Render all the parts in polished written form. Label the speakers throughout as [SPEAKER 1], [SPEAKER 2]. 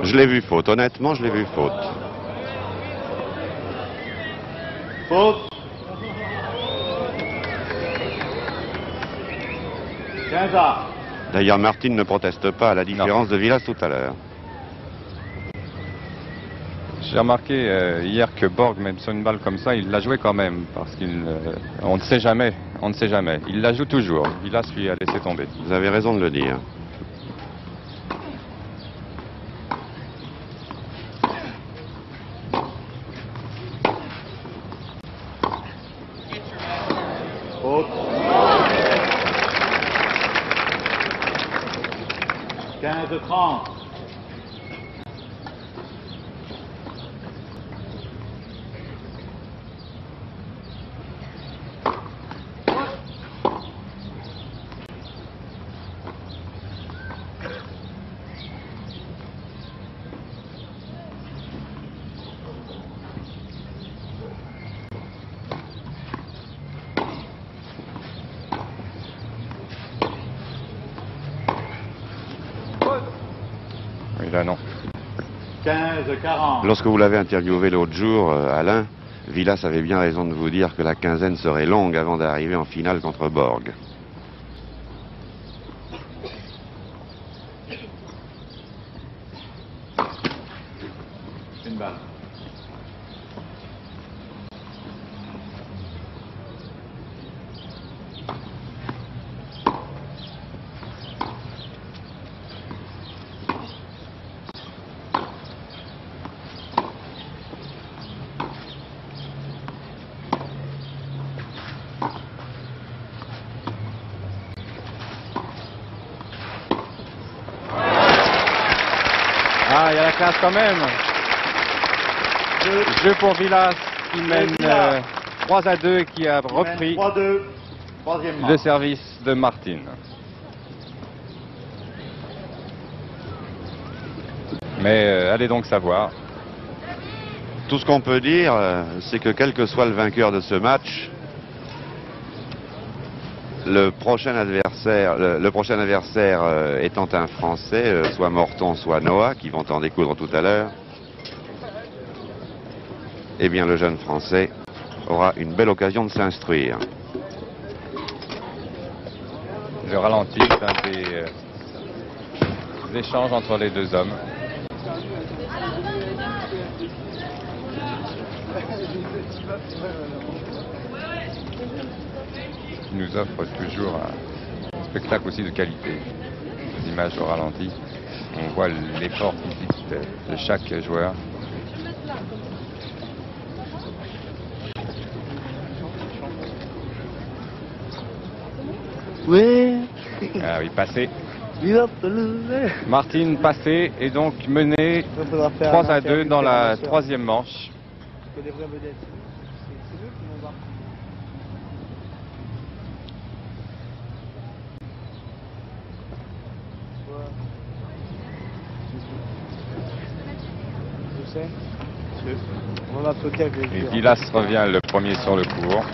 [SPEAKER 1] Je l'ai vu faute, honnêtement, je l'ai vu faute.
[SPEAKER 2] Faute. 15 à.
[SPEAKER 1] D'ailleurs, Martin ne proteste pas à la différence de Vilas tout à l'heure.
[SPEAKER 3] J'ai remarqué hier que Borg, même sur une balle comme ça, il l'a joué quand même, parce on ne sait jamais, on ne sait jamais. Il la joue toujours. Vilas lui a laissé tomber.
[SPEAKER 1] Vous avez raison de le dire.
[SPEAKER 2] Faute. 15-30.
[SPEAKER 3] Oui, là non.
[SPEAKER 2] 15-40.
[SPEAKER 1] Lorsque vous l'avez interviewé l'autre jour, Alain, Vilas avait bien raison de vous dire que la quinzaine serait longue avant d'arriver en finale contre Borg.
[SPEAKER 2] Une balle.
[SPEAKER 3] Ah, il y a la classe quand même. Jeu pour Vilas qui mène 3-2 et qui a repris
[SPEAKER 2] 3-2. Troisième
[SPEAKER 3] le
[SPEAKER 2] manche.
[SPEAKER 3] service de Martin. Mais allez donc savoir.
[SPEAKER 1] Tout ce qu'on peut dire, c'est que quel que soit le vainqueur de ce match, le prochain adversaire étant un Français, soit Morton, soit Noah, qui vont en découdre tout à l'heure, eh bien le jeune Français aura une belle occasion de s'instruire.
[SPEAKER 3] Le ralenti, c'est un des échanges entre les deux hommes. Qui nous offre toujours un spectacle aussi de qualité. Les images au ralenti, on voit l'effort physique de chaque joueur.
[SPEAKER 4] Oui.
[SPEAKER 3] Ah oui, passé.
[SPEAKER 4] Viva Pelé.
[SPEAKER 3] Martin passé et donc mené 3-2 dans la troisième manche.
[SPEAKER 4] Que des vraies vedettes. C'est eux qui vont voir. Je sais. On va sauter avec les
[SPEAKER 3] Et
[SPEAKER 4] joueurs.
[SPEAKER 3] Vilas revient le premier sur le court.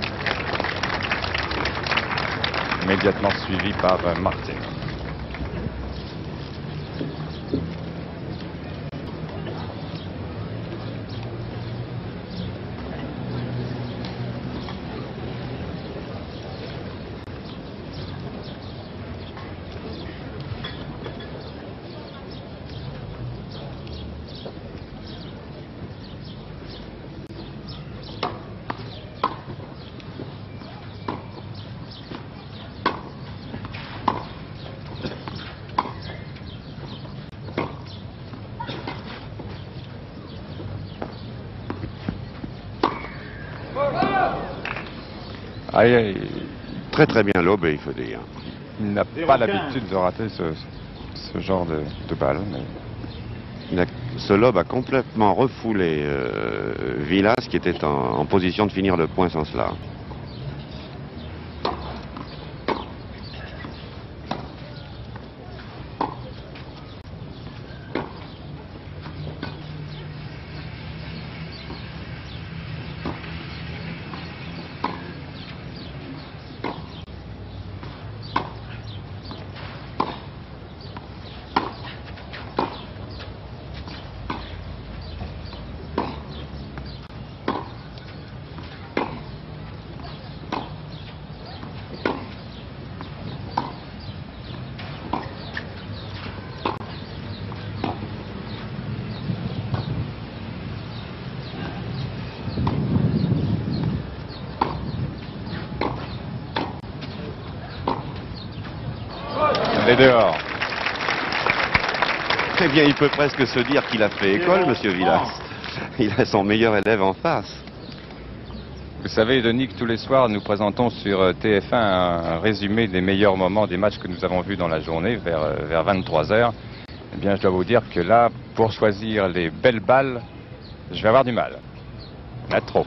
[SPEAKER 3] Immédiatement suivi par Martin. Aïe, aïe.
[SPEAKER 1] Très très bien lobé, il faut dire.
[SPEAKER 3] Il n'a pas l'habitude de rater ce genre de balle. Mais...
[SPEAKER 1] Ce lob a complètement refoulé Vilas, qui était en position de finir le point sans cela.
[SPEAKER 3] Elle est dehors.
[SPEAKER 1] Eh bien, il peut presque se dire qu'il a fait école, monsieur Villas. Il a son meilleur élève en face.
[SPEAKER 3] Vous savez, Denis, que tous les soirs, nous présentons sur TF1 un résumé des meilleurs moments des matchs que nous avons vus dans la journée, vers 23h. Eh bien, je dois vous dire que là, pour choisir les belles balles, je vais avoir du mal. Il y en a trop.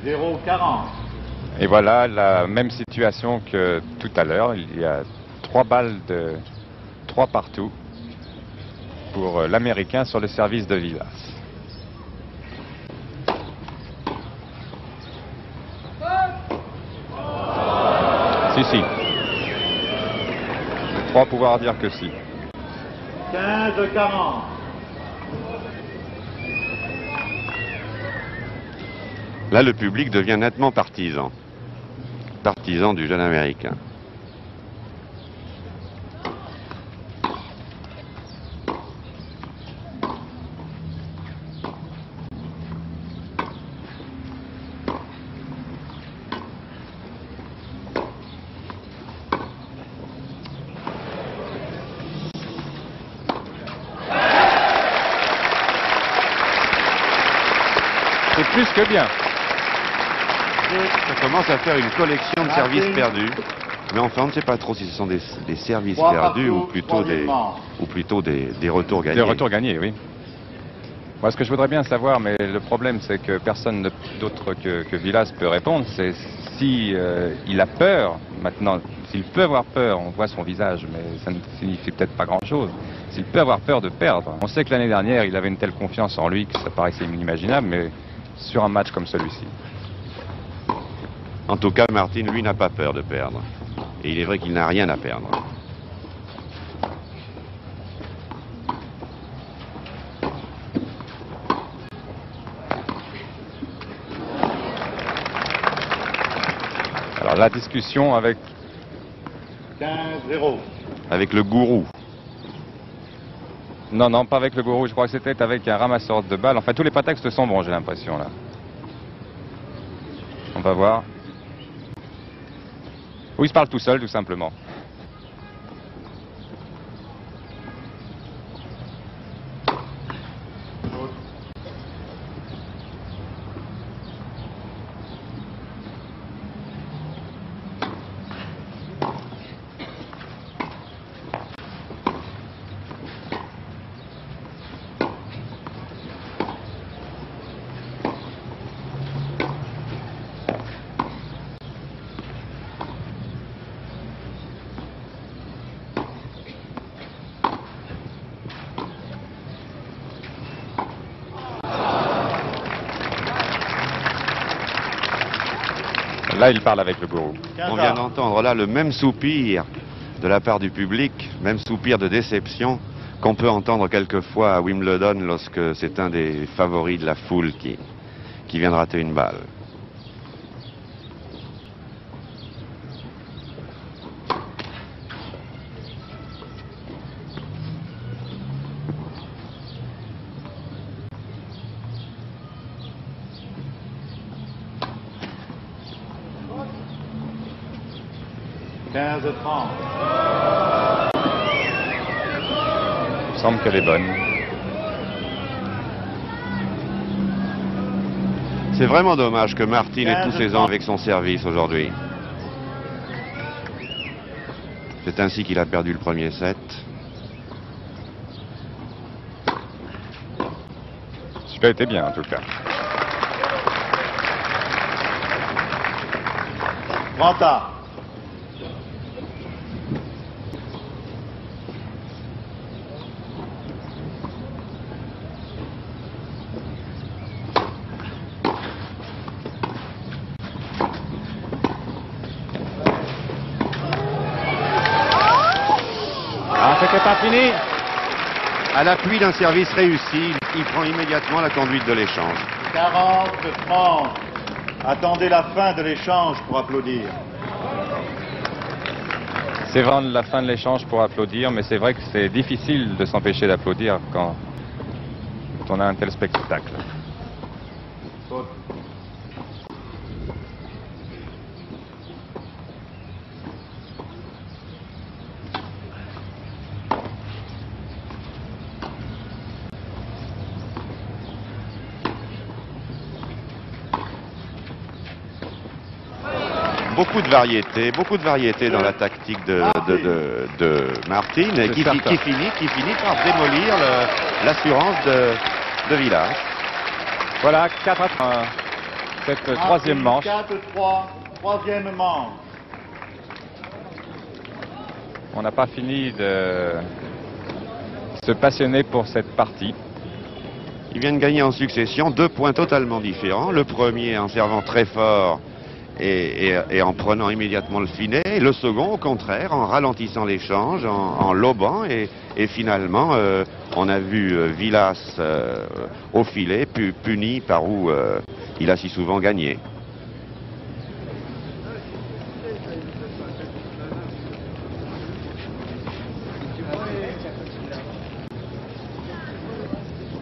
[SPEAKER 2] Zéro 40.
[SPEAKER 3] Et voilà la même situation que tout à l'heure. Il y a 3 balles de 3 partout pour l'Américain sur le service de Villas. Si. Je crois pouvoir dire que si.
[SPEAKER 2] 15 40.
[SPEAKER 1] Là, le public devient nettement partisan. Partisan du jeune Américain.
[SPEAKER 3] C'est plus que bien.
[SPEAKER 1] Ça commence à faire une collection de services perdus. Mais enfin, on ne sait pas trop si ce sont des services perdus ou plutôt des retours gagnés.
[SPEAKER 3] Des retours gagnés, oui. Moi, ce que je voudrais bien savoir, mais le problème, c'est que personne d'autre que Villas peut répondre, c'est si il a peur maintenant. S'il peut avoir peur, on voit son visage, mais ça ne signifie peut-être pas grand-chose. S'il peut avoir peur de perdre. On sait que l'année dernière, il avait une telle confiance en lui que ça paraissait inimaginable, mais sur un match comme celui-ci.
[SPEAKER 1] En tout cas, Martin, lui, n'a pas peur de perdre. Et il est vrai qu'il n'a rien à perdre.
[SPEAKER 3] Alors, la discussion avec
[SPEAKER 2] 15-0.
[SPEAKER 1] Avec le gourou.
[SPEAKER 3] Non, pas avec le gourou. Je crois que c'était avec un ramasseur de balles. Enfin, tous les prétextes sont bons, j'ai l'impression, là. On va voir. Ou il se parle tout seul, tout simplement. Là, il parle avec le gourou.
[SPEAKER 1] On vient d'entendre là le même soupir de la part du public, même soupir de déception qu'on peut entendre quelquefois à Wimbledon lorsque c'est un des favoris de la foule qui vient de rater une balle.
[SPEAKER 3] Il semble qu'elle est bonne.
[SPEAKER 1] C'est vraiment dommage que Martin ait tous ses ans avec son service aujourd'hui. C'est ainsi qu'il a perdu le premier set.
[SPEAKER 3] Celui-là était bien, en tout cas.
[SPEAKER 2] Ranta.
[SPEAKER 3] C'était pas fini.
[SPEAKER 1] À l'appui d'un service réussi, il prend immédiatement la conduite de l'échange.
[SPEAKER 2] 40-30. Attendez la fin de l'échange pour applaudir.
[SPEAKER 3] C'est vraiment la fin de l'échange pour applaudir, mais c'est vrai que c'est difficile de s'empêcher d'applaudir quand on a un tel spectacle.
[SPEAKER 2] Faute.
[SPEAKER 1] Beaucoup de variété dans la tactique de Martin, et qui finit par démolir l'assurance de Villas.
[SPEAKER 3] Voilà, 4 à 3. Cette troisième manche.
[SPEAKER 2] 4-3, troisième manche.
[SPEAKER 3] On n'a pas fini de se passionner pour cette partie.
[SPEAKER 1] Ils viennent gagner en succession 2 points totalement différents. Le premier en servant très fort et en prenant immédiatement le filet. Le second, au contraire, en ralentissant l'échange, en lobant. Et finalement, on a vu Villas au filet, puni par où il a si souvent gagné.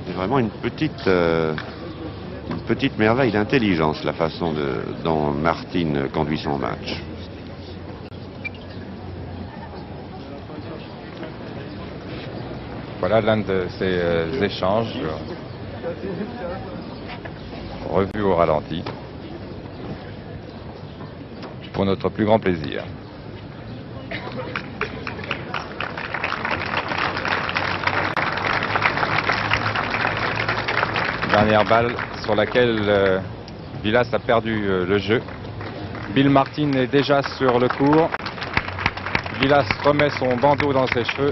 [SPEAKER 1] C'est vraiment une petite merveille d'intelligence, la façon dont Martin conduit son match.
[SPEAKER 3] Voilà l'un de ces échanges revus au ralenti pour notre plus grand plaisir. Dernière balle sur laquelle Villas a perdu le jeu. Bill Martin est déjà sur le court. Villas remet son bandeau dans ses cheveux.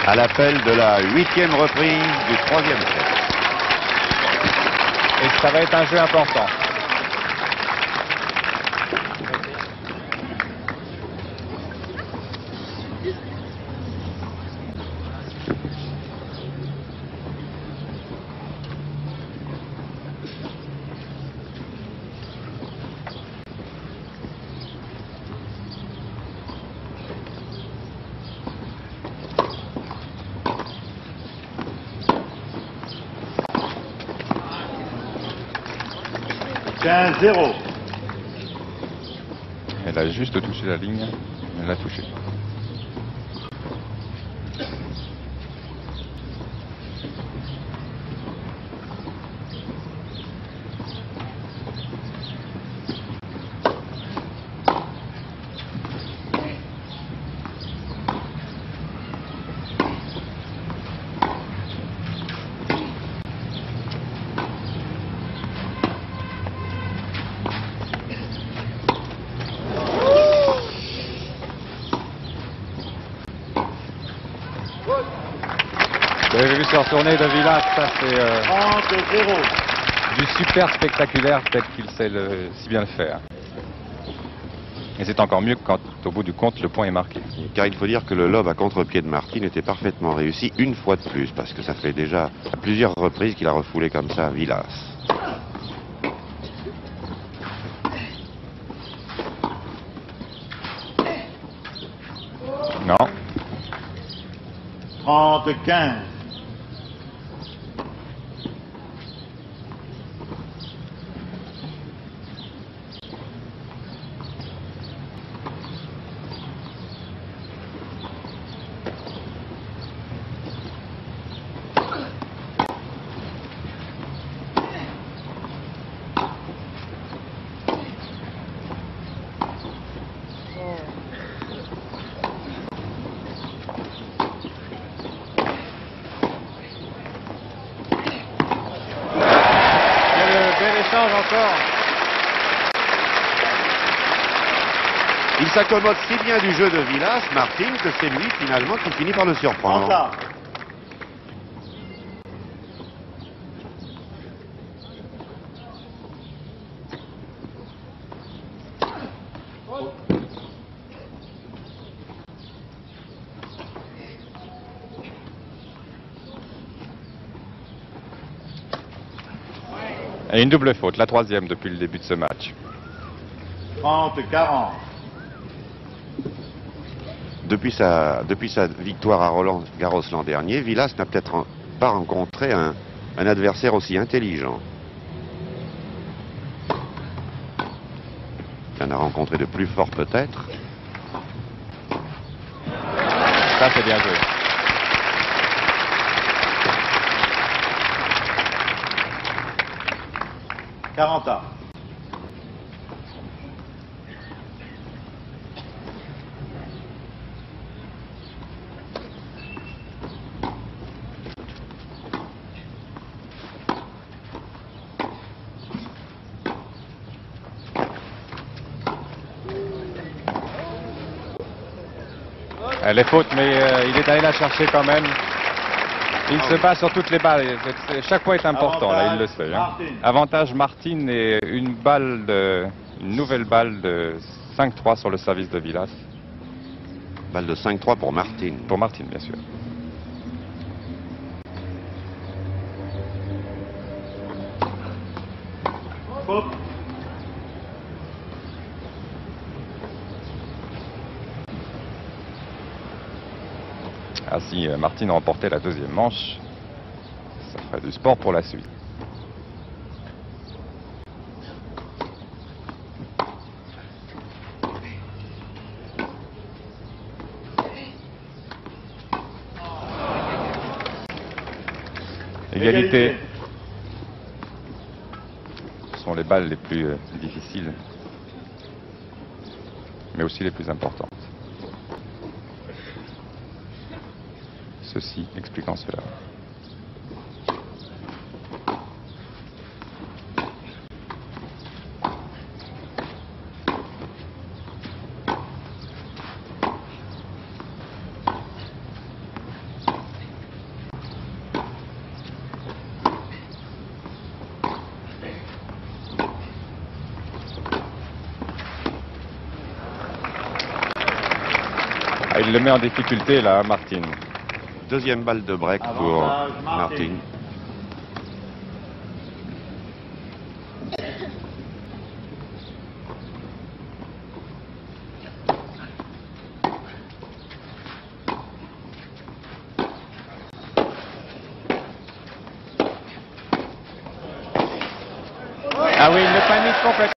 [SPEAKER 1] À l'appel de la 8e reprise du 3e set.
[SPEAKER 3] Et ça va être un jeu important.
[SPEAKER 2] « 0.
[SPEAKER 3] Elle a juste touché la ligne. Elle l'a touché. Vous avez vu se retourner de Villas, ça c'est
[SPEAKER 2] 30-0.
[SPEAKER 3] du super spectaculaire tel qu'il sait si bien le faire. Et c'est encore mieux quand au bout du compte le point est marqué.
[SPEAKER 1] Car il faut dire que le lob à contre-pied de Martin était parfaitement réussi une fois de plus, parce que ça fait déjà à plusieurs reprises qu'il a refoulé comme ça Villas.
[SPEAKER 3] Non.
[SPEAKER 2] 30-15.
[SPEAKER 4] Encore.
[SPEAKER 1] Il s'accommode si bien du jeu de Villas, Martin, que c'est lui finalement qui finit par le surprendre.
[SPEAKER 2] Prends ça.
[SPEAKER 3] Et une double faute, la troisième depuis le début de ce match.
[SPEAKER 2] 30-40.
[SPEAKER 1] Depuis sa victoire à Roland-Garros l'an dernier, Vilas n'a peut-être pas rencontré un adversaire aussi intelligent. Il en a rencontré de plus fort peut-être.
[SPEAKER 3] Ça, c'est bien joué.
[SPEAKER 2] Quaranta.
[SPEAKER 3] Elle est faute, mais il est allé la chercher quand même. Il se bat sur toutes les balles. Chaque point est important, là, il le sait. Hein. Avantage Martin et une nouvelle balle de 5-3 sur le service de Vilas.
[SPEAKER 1] Balle de 5-3 pour Martin.
[SPEAKER 3] Pour Martin, bien sûr.
[SPEAKER 2] Faute.
[SPEAKER 3] Ah, si Martin remportait la deuxième manche, ça ferait du sport pour la suite. Égalité. Ce sont les balles les plus difficiles, mais aussi les plus importantes. Ceci expliquant cela. Ah, il le met en difficulté là, Martin.
[SPEAKER 1] Deuxième balle de break pour
[SPEAKER 2] Avantage
[SPEAKER 1] Martin.
[SPEAKER 3] Ah oui, il ne panique complètement.